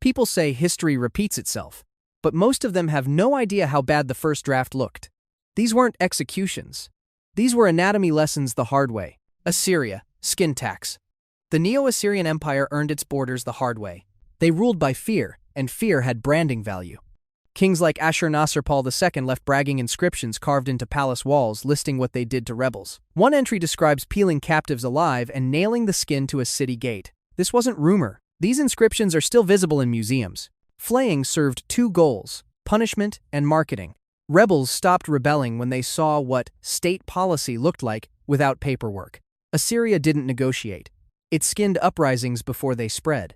People say history repeats itself, but most of them have no idea how bad the first draft looked. These weren't executions. These were anatomy lessons the hard way. Assyria, skin tax. The Neo-Assyrian Empire earned its borders the hard way. They ruled by fear, and fear had branding value. Kings like Ashur-Nasir-Pal II left bragging inscriptions carved into palace walls listing what they did to rebels. One entry describes peeling captives alive and nailing the skin to a city gate. This wasn't rumor. These inscriptions are still visible in museums. Flaying served two goals: punishment and marketing. Rebels stopped rebelling when they saw what state policy looked like without paperwork. Assyria didn't negotiate. It skinned uprisings before they spread.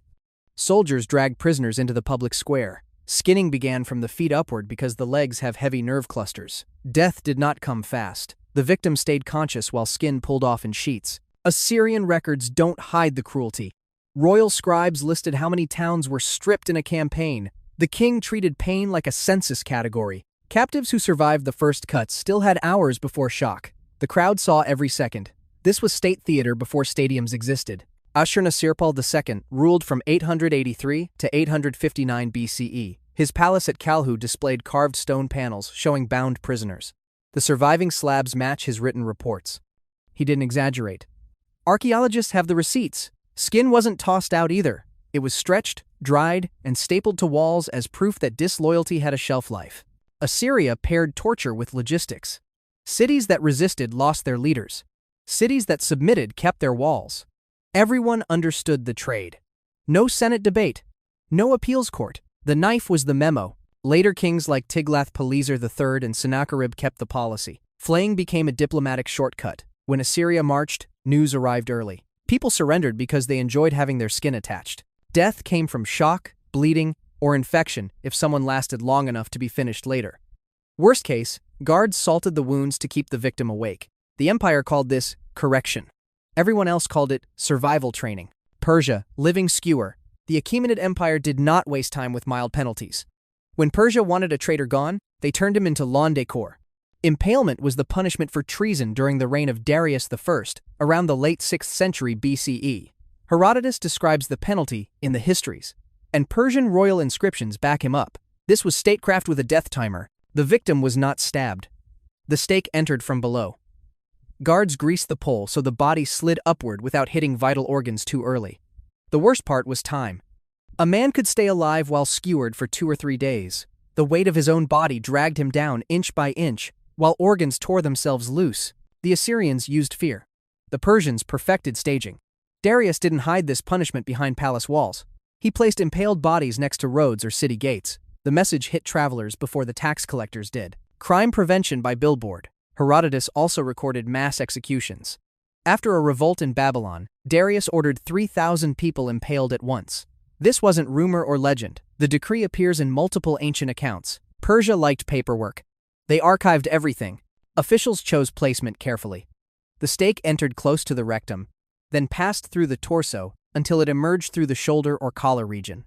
Soldiers dragged prisoners into the public square. Skinning began from the feet upward because the legs have heavy nerve clusters. Death did not come fast. The victim stayed conscious while skin pulled off in sheets. Assyrian records don't hide the cruelty. Royal scribes listed how many towns were stripped in a campaign. The king treated pain like a census category. Captives who survived the first cuts still had hours before shock. The crowd saw every second. This was state theater before stadiums existed. Ashur-Nasir-Pal II ruled from 883 to 859 BCE. His palace at Kalhu displayed carved stone panels showing bound prisoners. The surviving slabs match his written reports. He didn't exaggerate. Archaeologists have the receipts. Skin wasn't tossed out either. It was stretched, dried, and stapled to walls as proof that disloyalty had a shelf life. Assyria paired torture with logistics. Cities that resisted lost their leaders. Cities that submitted kept their walls. Everyone understood the trade. No Senate debate. No appeals court. The knife was the memo. Later kings like Tiglath-Pileser III and Sennacherib kept the policy. Flaying became a diplomatic shortcut. When Assyria marched, news arrived early. People surrendered because they enjoyed having their skin attached. Death came from shock, bleeding, or infection if someone lasted long enough to be finished later. Worst case, guards salted the wounds to keep the victim awake. The empire called this correction. Everyone else called it survival training. Persia, living skewer. The Achaemenid Empire did not waste time with mild penalties. When Persia wanted a traitor gone, they turned him into lawn decor. Impalement was the punishment for treason during the reign of Darius I, around the late 6th century BCE. Herodotus describes the penalty in the histories, and Persian royal inscriptions back him up. This was statecraft with a death timer. The victim was not stabbed. The stake entered from below. Guards greased the pole so the body slid upward without hitting vital organs too early. The worst part was time. A man could stay alive while skewered for 2 or 3 days. The weight of his own body dragged him down inch by inch, while organs tore themselves loose. The Assyrians used fear. The Persians perfected staging. Darius didn't hide this punishment behind palace walls. He placed impaled bodies next to roads or city gates. The message hit travelers before the tax collectors did. Crime prevention by billboard. Herodotus also recorded mass executions. After a revolt in Babylon, Darius ordered 3,000 people impaled at once. This wasn't rumor or legend. The decree appears in multiple ancient accounts. Persia liked paperwork. They archived everything. Officials chose placement carefully. The stake entered close to the rectum, then passed through the torso until it emerged through the shoulder or collar region.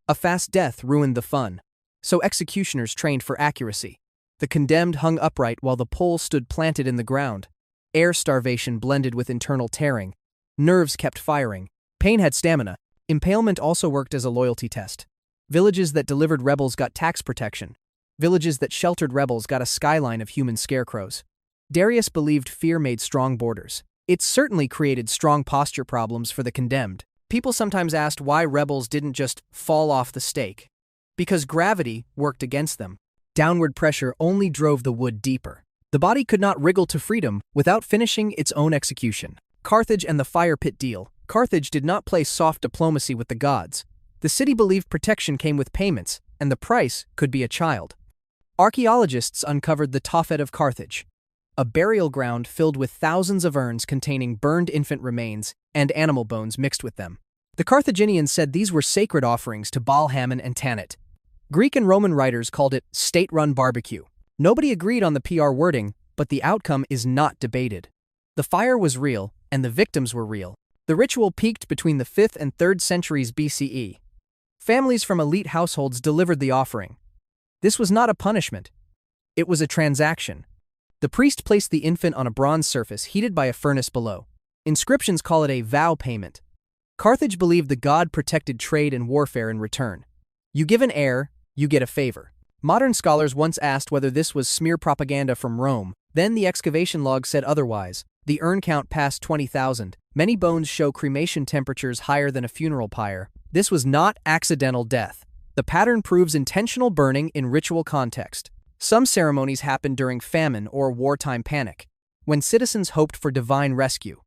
A fast death ruined the fun, so executioners trained for accuracy. The condemned hung upright while the pole stood planted in the ground. Air starvation blended with internal tearing. Nerves kept firing. Pain had stamina. Impalement also worked as a loyalty test. Villages that delivered rebels got tax protection. Villages that sheltered rebels got a skyline of human scarecrows. Darius believed fear made strong borders. It certainly created strong posture problems for the condemned. People sometimes asked why rebels didn't just fall off the stake. Because gravity worked against them. Downward pressure only drove the wood deeper. The body could not wriggle to freedom without finishing its own execution. Carthage and the fire pit deal. Carthage did not play soft diplomacy with the gods. The city believed protection came with payments, and the price could be a child. Archaeologists uncovered the Tophet of Carthage, a burial ground filled with thousands of urns containing burned infant remains and animal bones mixed with them. The Carthaginians said these were sacred offerings to Baal Hammon and Tanit. Greek and Roman writers called it state-run barbecue. Nobody agreed on the PR wording, but the outcome is not debated. The fire was real, and the victims were real. The ritual peaked between the 5th and 3rd centuries BCE. Families from elite households delivered the offering. This was not a punishment. It was a transaction. The priest placed the infant on a bronze surface heated by a furnace below. Inscriptions call it a vow payment. Carthage believed the god protected trade and warfare in return. You give an heir, you get a favor. Modern scholars once asked whether this was smear propaganda from Rome. Then the excavation log said otherwise. The urn count passed 20,000. Many bones show cremation temperatures higher than a funeral pyre. This was not accidental death. The pattern proves intentional burning in ritual context. Some ceremonies happened during famine or wartime panic, when citizens hoped for divine rescue.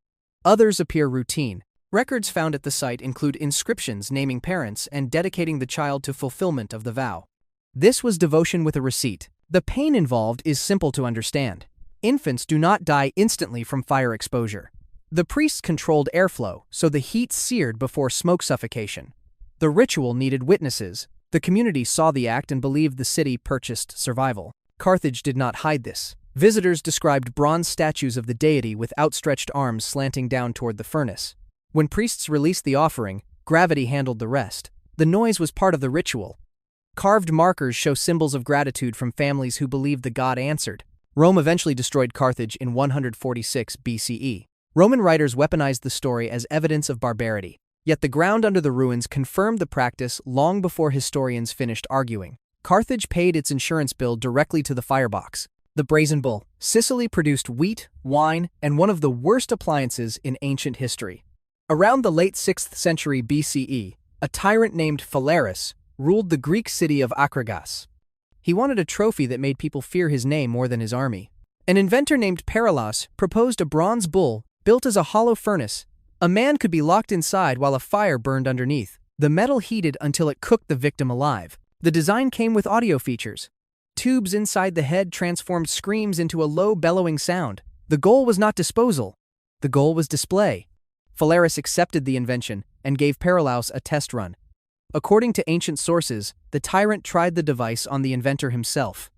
Others appear routine. Records found at the site include inscriptions naming parents and dedicating the child to fulfillment of the vow. This was devotion with a receipt. The pain involved is simple to understand. Infants do not die instantly from fire exposure. The priests controlled airflow, so the heat seared before smoke suffocation. The ritual needed witnesses. The community saw the act and believed the city purchased survival. Carthage did not hide this. Visitors described bronze statues of the deity with outstretched arms slanting down toward the furnace. When priests released the offering, gravity handled the rest. The noise was part of the ritual. Carved markers show symbols of gratitude from families who believed the god answered. Rome eventually destroyed Carthage in 146 BCE. Roman writers weaponized the story as evidence of barbarity. Yet the ground under the ruins confirmed the practice long before historians finished arguing. Carthage paid its insurance bill directly to the firebox. The brazen bull. Sicily produced wheat, wine, and one of the worst appliances in ancient history. Around the late 6th century BCE, a tyrant named Phalaris ruled the Greek city of Akragas. He wanted a trophy that made people fear his name more than his army. An inventor named Perilos proposed a bronze bull built as a hollow furnace. A man could be locked inside while a fire burned underneath. The metal heated until it cooked the victim alive. The design came with audio features. Tubes inside the head transformed screams into a low bellowing sound. The goal was not disposal. The goal was display. Phalaris accepted the invention and gave Perilos a test run. According to ancient sources, the tyrant tried the device on the inventor himself.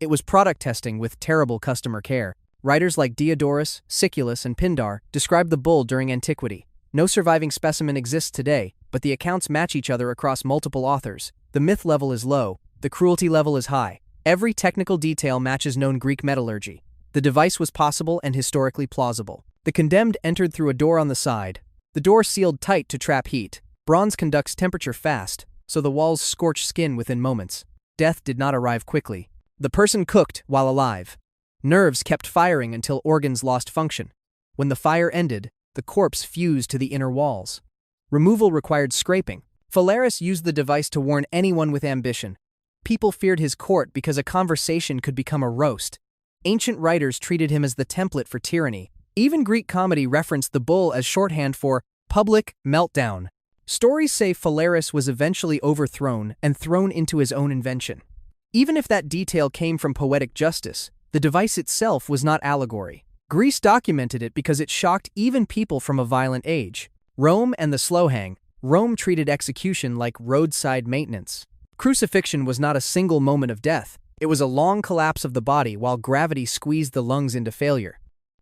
It was product testing with terrible customer care. Writers like Diodorus, Siculus, and Pindar described the bull during antiquity. No surviving specimen exists today, but the accounts match each other across multiple authors. The myth level is low, the cruelty level is high. Every technical detail matches known Greek metallurgy. The device was possible and historically plausible. The condemned entered through a door on the side. The door sealed tight to trap heat. Bronze conducts temperature fast, so the walls scorch skin within moments. Death did not arrive quickly. The person cooked while alive. Nerves kept firing until organs lost function. When the fire ended, the corpse fused to the inner walls. Removal required scraping. Phalaris used the device to warn anyone with ambition. People feared his court because a conversation could become a roast. Ancient writers treated him as the template for tyranny. Even Greek comedy referenced the bull as shorthand for public meltdown. Stories say Phalaris was eventually overthrown and thrown into his own invention. Even if that detail came from poetic justice, the device itself was not allegory. Greece documented it because it shocked even people from a violent age. Rome and the slow hang. Rome treated execution like roadside maintenance. Crucifixion was not a single moment of death. It was a long collapse of the body while gravity squeezed the lungs into failure.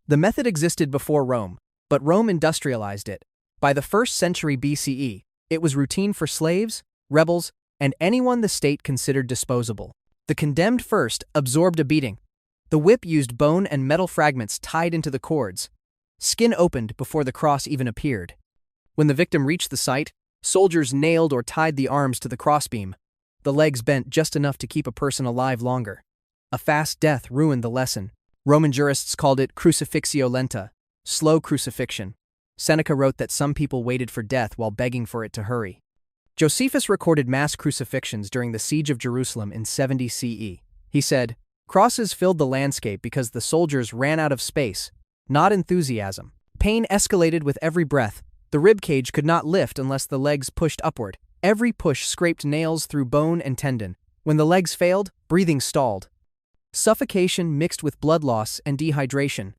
The method existed before Rome, but Rome industrialized it. By the 1st century BCE, it was routine for slaves, rebels, and anyone the state considered disposable. The condemned first absorbed a beating. The whip used bone and metal fragments tied into the cords. Skin opened before the cross even appeared. When the victim reached the site, soldiers nailed or tied the arms to the crossbeam. The legs bent just enough to keep a person alive longer. A fast death ruined the lesson. Roman jurists called it crucifixio lenta, slow crucifixion. Seneca wrote that some people waited for death while begging for it to hurry. Josephus recorded mass crucifixions during the siege of Jerusalem in 70 CE. He said, "Crosses filled the landscape because the soldiers ran out of space, not enthusiasm. Pain escalated with every breath. The rib cage could not lift unless the legs pushed upward. Every push scraped nails through bone and tendon. When the legs failed, breathing stalled. Suffocation mixed with blood loss and dehydration.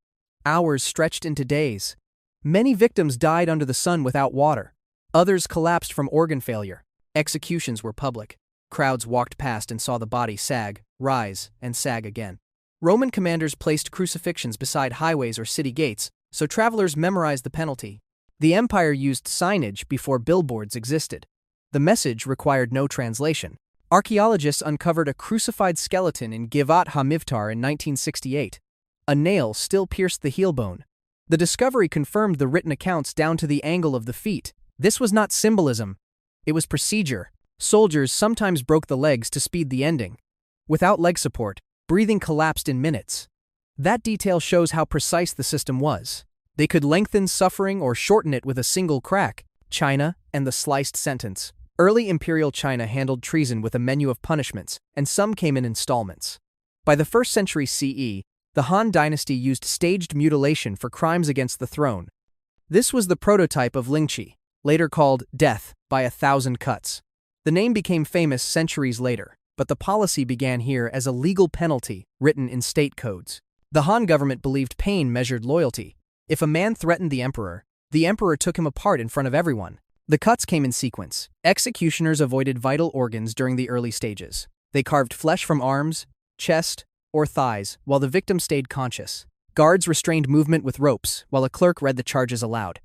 Hours stretched into days. Many victims died under the sun without water. Others collapsed from organ failure. Executions were public. Crowds walked past and saw the body sag, rise, and sag again. Roman commanders placed crucifixions beside highways or city gates, so travelers memorized the penalty. The empire used signage before billboards existed. The message required no translation. Archaeologists uncovered a crucified skeleton in Givat HaMivtar in 1968. A nail still pierced the heel bone. The discovery confirmed the written accounts down to the angle of the feet. This was not symbolism. It was procedure. Soldiers sometimes broke the legs to speed the ending. Without leg support, breathing collapsed in minutes. That detail shows how precise the system was. They could lengthen suffering or shorten it with a single crack. China and the sliced sentence. Early imperial China handled treason with a menu of punishments, and some came in installments. By the 1st century CE, the Han dynasty used staged mutilation for crimes against the throne. This was the prototype of lingqi, later called death by 1,000 cuts. The name became famous centuries later, but the policy began here as a legal penalty written in state codes. The Han government believed pain measured loyalty. If a man threatened the emperor took him apart in front of everyone. The cuts came in sequence. Executioners avoided vital organs during the early stages. They carved flesh from arms, chest, or thighs while the victim stayed conscious. Guards restrained movement with ropes while a clerk read the charges aloud.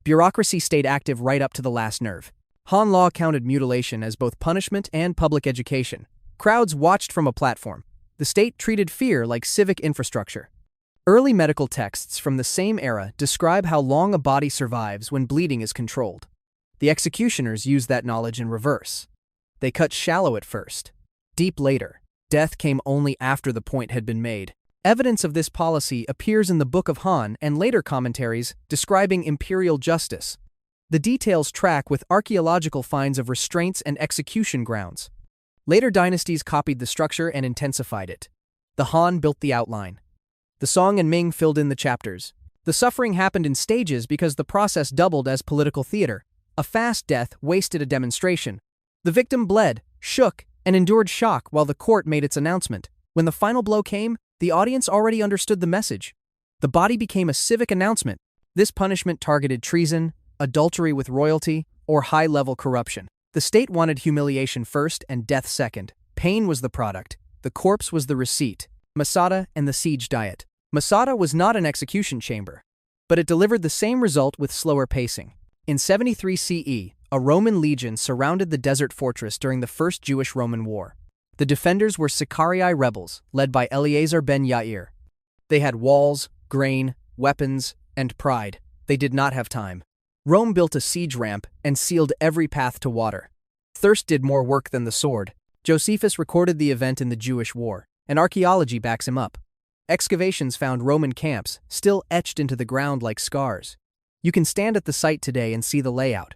Bureaucracy stayed active right up to the last nerve. Han law counted mutilation as both punishment and public education. Crowds watched from a platform. The state treated fear like civic infrastructure. Early medical texts from the same era describe how long a body survives when bleeding is controlled. The executioners used that knowledge in reverse. They cut shallow at first, deep later. Death came only after the point had been made. Evidence of this policy appears in the Book of Han and later commentaries describing imperial justice. The details track with archaeological finds of restraints and execution grounds. Later dynasties copied the structure and intensified it. The Han built the outline. The Song and Ming filled in the chapters. The suffering happened in stages because the process doubled as political theater. A fast death wasted a demonstration. The victim bled, shook, and endured shock while the court made its announcement. When the final blow came, the audience already understood the message. The body became a civic announcement. This punishment targeted treason, adultery with royalty, or high-level corruption. The state wanted humiliation first and death second. Pain was the product. The corpse was the receipt. Masada and the siege diet. Masada was not an execution chamber, but it delivered the same result with slower pacing. In 73 CE, a Roman legion surrounded the desert fortress during the First Jewish-Roman War. The defenders were Sicarii rebels, led by Eleazar ben Yair. They had walls, grain, weapons, and pride. They did not have time. Rome built a siege ramp and sealed every path to water. Thirst did more work than the sword. Josephus recorded the event in the Jewish War, and archaeology backs him up. Excavations found Roman camps, still etched into the ground like scars. You can stand at the site today and see the layout.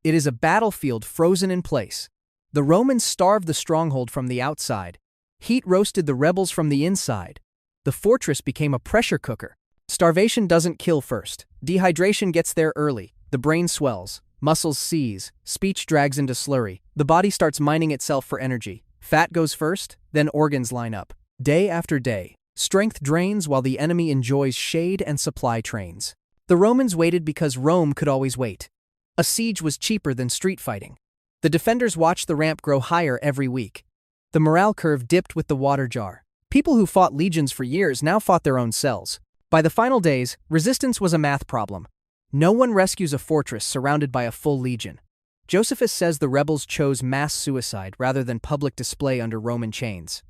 It is a battlefield frozen in place. The Romans starved the stronghold from the outside. Heat roasted the rebels from the inside. The fortress became a pressure cooker. Starvation doesn't kill first. Dehydration gets there early. The brain swells. Muscles seize. Speech drags into slurry. The body starts mining itself for energy. Fat goes first, then organs line up. Day after day, strength drains while the enemy enjoys shade and supply trains. The Romans waited because Rome could always wait. A siege was cheaper than street fighting. The defenders watched the ramp grow higher every week. The morale curve dipped with the water jar. People who fought legions for years now fought their own selves. By the final days, resistance was a math problem. No one rescues a fortress surrounded by a full legion. Josephus says the rebels chose mass suicide rather than public display under Roman chains.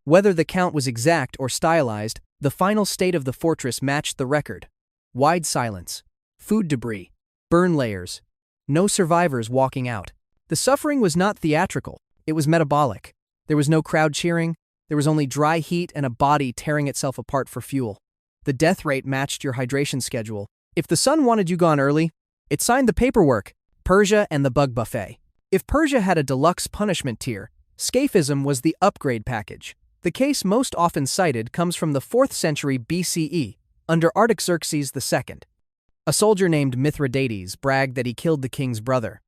Whether the count was exact or stylized, the final state of the fortress matched the record. Wide silence, food debris, burn layers, no survivors walking out. The suffering was not theatrical, it was metabolic. There was no crowd cheering, there was only dry heat and a body tearing itself apart for fuel. The death rate matched your hydration schedule. If the sun wanted you gone early, it signed the paperwork. Persia and the bug buffet. If Persia had a deluxe punishment tier, scaphism was the upgrade package. The case most often cited comes from the 4th century BCE, under Artaxerxes II. A soldier named Mithridates bragged that he killed the king's brother.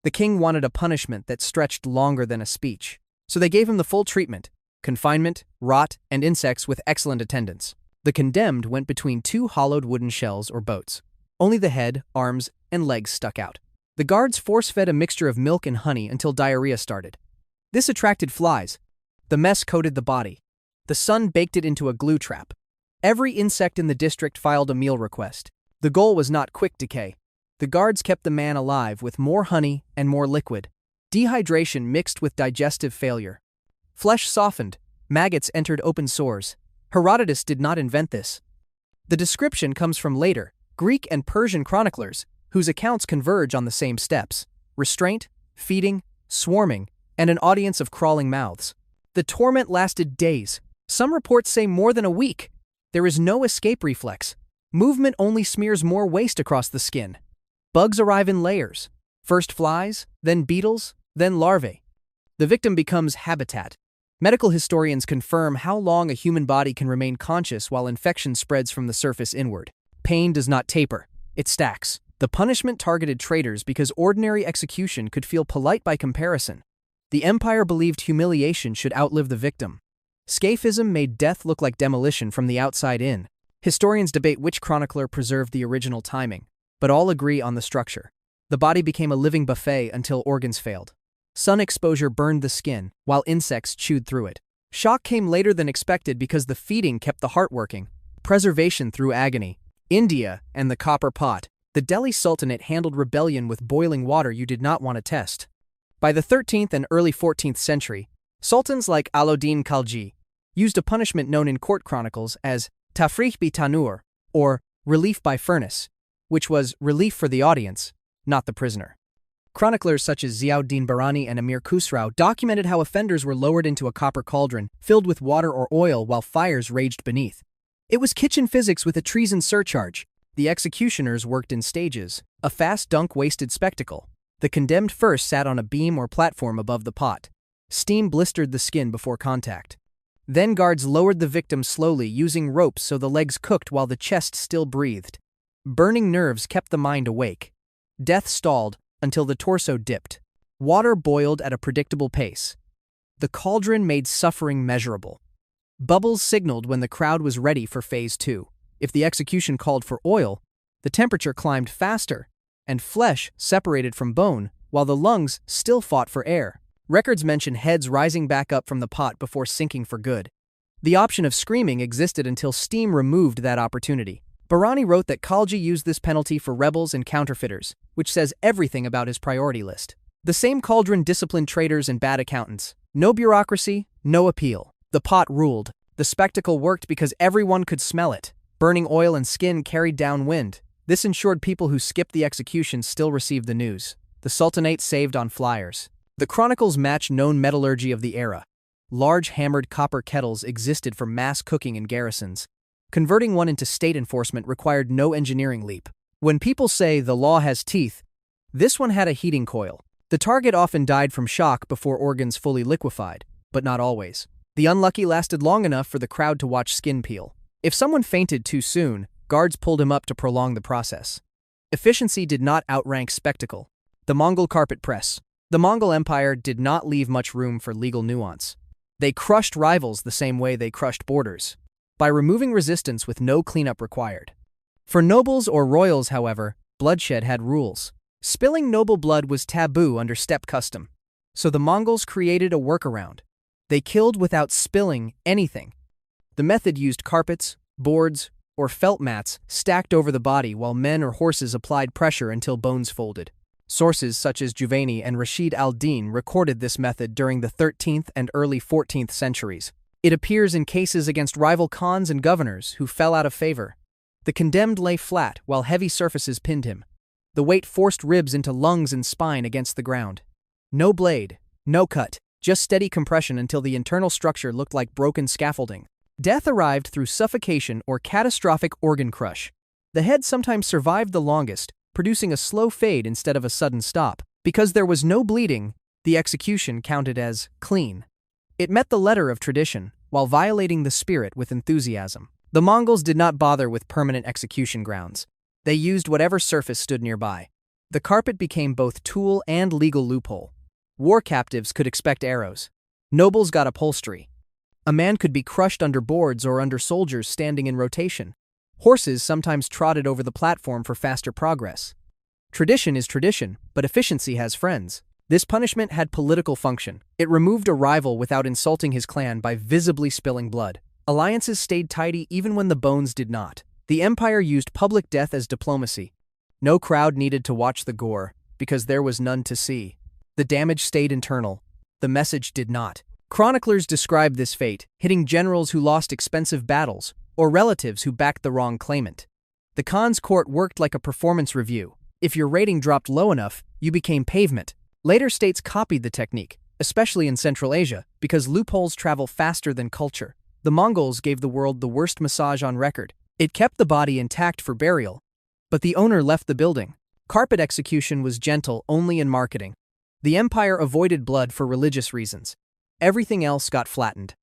The king wanted a punishment that stretched longer than a speech, so they gave him the full treatment: confinement, rot, and insects with excellent attendance. The condemned went between 2 hollowed wooden shells or boats. Only the head, arms, and legs stuck out. The guards force-fed a mixture of milk and honey until diarrhea started. This attracted flies. The mess coated the body. The sun baked it into a glue trap. Every insect in the district filed a meal request. The goal was not quick decay. The guards kept the man alive with more honey and more liquid. Dehydration mixed with digestive failure. Flesh softened. Maggots entered open sores. Herodotus did not invent this. The description comes from later Greek and Persian chroniclers, whose accounts converge on the same steps: restraint, feeding, swarming, and an audience of crawling mouths. The torment lasted days. Some reports say more than a week. There is no escape reflex. Movement only smears more waste across the skin. Bugs arrive in layers. First flies, then beetles, then larvae. The victim becomes habitat. Medical historians confirm how long a human body can remain conscious while infection spreads from the surface inward. Pain does not taper. It stacks. The punishment targeted traitors because ordinary execution could feel polite by comparison. The empire believed humiliation should outlive the victim. Scaphism made death look like demolition from the outside in. Historians debate which chronicler preserved the original timing, but all agree on the structure. The body became a living buffet until organs failed. Sun exposure burned the skin, while insects chewed through it. Shock came later than expected because the feeding kept the heart working. Preservation through agony. India and the copper pot. The Delhi Sultanate handled rebellion with boiling water you did not want to test. By the 13th and early 14th century, sultans like Alauddin Khalji used a punishment known in court chronicles as tafrih bi tanur, or relief by furnace, which was relief for the audience, not the prisoner. Chroniclers such as Ziauddin Barani and Amir Khusrau documented how offenders were lowered into a copper cauldron filled with water or oil while fires raged beneath. It was kitchen physics with a treason surcharge. The executioners worked in stages, a fast dunk-wasted spectacle. The condemned first sat on a beam or platform above the pot. Steam blistered the skin before contact. Then guards lowered the victim slowly using ropes so the legs cooked while the chest still breathed. Burning nerves kept the mind awake. Death stalled until the torso dipped. Water boiled at a predictable pace. The cauldron made suffering measurable. Bubbles signaled when the crowd was ready for phase 2. If the execution called for oil, the temperature climbed faster, and flesh separated from bone, while the lungs still fought for air. Records mention heads rising back up from the pot before sinking for good. The option of screaming existed until steam removed that opportunity. Barani wrote that Khalji used this penalty for rebels and counterfeiters, which says everything about his priority list. The same cauldron disciplined traitors and bad accountants. No bureaucracy, no appeal. The pot ruled. The spectacle worked because everyone could smell it. Burning oil and skin carried down wind. This ensured people who skipped the execution still received the news. The Sultanate saved on flyers. The chronicles match known metallurgy of the era. Large hammered copper kettles existed for mass cooking in garrisons. Converting one into state enforcement required no engineering leap. When people say the law has teeth, this one had a heating coil. The target often died from shock before organs fully liquefied, but not always. The unlucky lasted long enough for the crowd to watch skin peel. If someone fainted too soon, guards pulled him up to prolong the process. Efficiency did not outrank spectacle. The Mongol carpet press. The Mongol Empire did not leave much room for legal nuance. They crushed rivals the same way they crushed borders, by removing resistance with no cleanup required. For nobles or royals, however, bloodshed had rules. Spilling noble blood was taboo under steppe custom, so the Mongols created a workaround. They killed without spilling anything. The method used carpets, boards, or felt mats stacked over the body while men or horses applied pressure until bones folded. Sources such as Juvayni and Rashid al-Din recorded this method during the 13th and early 14th centuries. It appears in cases against rival khans and governors who fell out of favor. The condemned lay flat while heavy surfaces pinned him. The weight forced ribs into lungs and spine against the ground. No blade, no cut, just steady compression until the internal structure looked like broken scaffolding. Death arrived through suffocation or catastrophic organ crush. The head sometimes survived the longest, producing a slow fade instead of a sudden stop. Because there was no bleeding, the execution counted as clean. It met the letter of tradition, while violating the spirit with enthusiasm. The Mongols did not bother with permanent execution grounds. They used whatever surface stood nearby. The carpet became both tool and legal loophole. War captives could expect arrows. Nobles got upholstery. A man could be crushed under boards or under soldiers standing in rotation. Horses sometimes trotted over the platform for faster progress. Tradition is tradition, but efficiency has friends. This punishment had political function. It removed a rival without insulting his clan by visibly spilling blood. Alliances stayed tidy even when the bones did not. The empire used public death as diplomacy. No crowd needed to watch the gore, because there was none to see. The damage stayed internal. The message did not. Chroniclers describe this fate, hitting generals who lost expensive battles, or relatives who backed the wrong claimant. The Khan's court worked like a performance review. If your rating dropped low enough, you became pavement. Later states copied the technique. especially in Central Asia, because loopholes travel faster than culture. The Mongols gave the world the worst massage on record. It kept the body intact for burial, but the owner left the building. Carpet execution was gentle only in marketing. The empire avoided blood for religious reasons. Everything else got flattened.